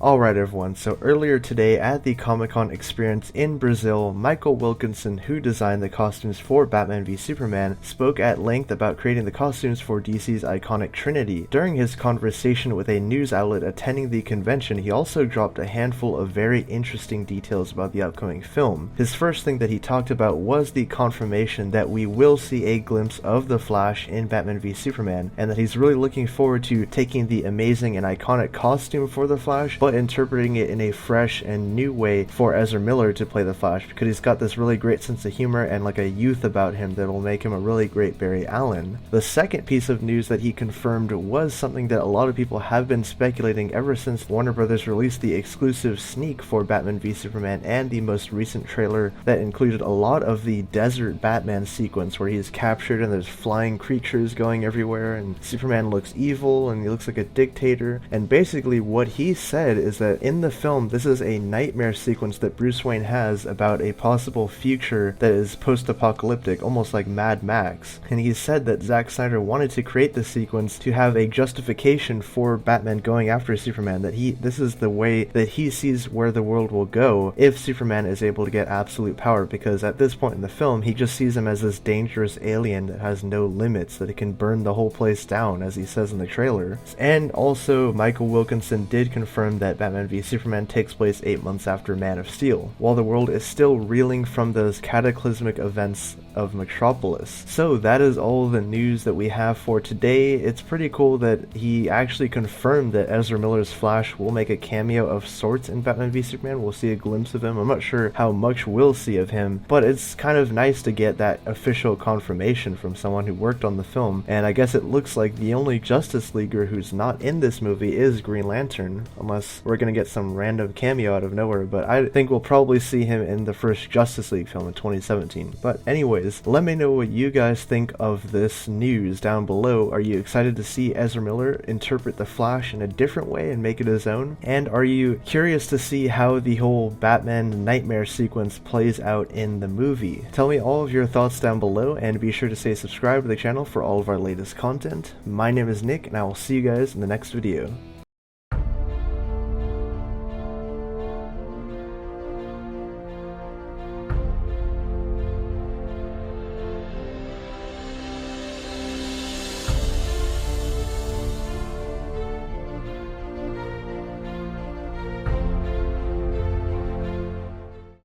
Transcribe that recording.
Alright everyone, so earlier today at the Comic-Con experience in Brazil, Michael Wilkinson, who designed the costumes for Batman v Superman, spoke at length about creating the costumes for DC's iconic Trinity. During his conversation with a news outlet attending the convention, he also dropped a handful of very interesting details about the upcoming film. His first thing that he talked about was the confirmation that we will see a glimpse of the Flash in Batman v Superman, and that he's really looking forward to taking the amazing and iconic costume for the Flash, but interpreting it in a fresh and new way for Ezra Miller to play the Flash, because he's got this really great sense of humor and like a youth about him that will make him a really great Barry Allen. The second piece of news that he confirmed was something that a lot of people have been speculating ever since Warner Brothers released the exclusive sneak for Batman v Superman and the most recent trailer that included a lot of the desert Batman sequence where he is captured and there's flying creatures going everywhere and Superman looks evil and he looks like a dictator. And basically what he said is that in the film, this is a nightmare sequence that Bruce Wayne has about a possible future that is post-apocalyptic, almost like Mad Max. And he said that Zack Snyder wanted to create this sequence to have a justification for Batman going after Superman, that this is the way that he sees where the world will go if Superman is able to get absolute power, because at this point in the film, he just sees him as this dangerous alien that has no limits, that it can burn the whole place down, as he says in the trailer. And also, Michael Wilkinson did confirm that Batman v Superman takes place 8 months after Man of Steel, while the world is still reeling from those cataclysmic events of Metropolis. So that is all the news that we have for today. It's pretty cool that he actually confirmed that Ezra Miller's Flash will make a cameo of sorts in Batman v Superman. We'll see a glimpse of him. I'm not sure how much we'll see of him, but it's kind of nice to get that official confirmation from someone who worked on the film. And I guess it looks like the only Justice Leaguer who's not in this movie is Green Lantern, unless we're gonna get some random cameo out of nowhere, but I think we'll probably see him in the first Justice League film in 2017. But anyways, let me know what you guys think of this news down below. Are you excited to see Ezra Miller interpret the Flash in a different way and make it his own? And are you curious to see how the whole Batman Knightmare sequence plays out in the movie? Tell me all of your thoughts down below, and be sure to stay subscribed to the channel for all of our latest content. My name is Nick, and I will see you guys in the next video.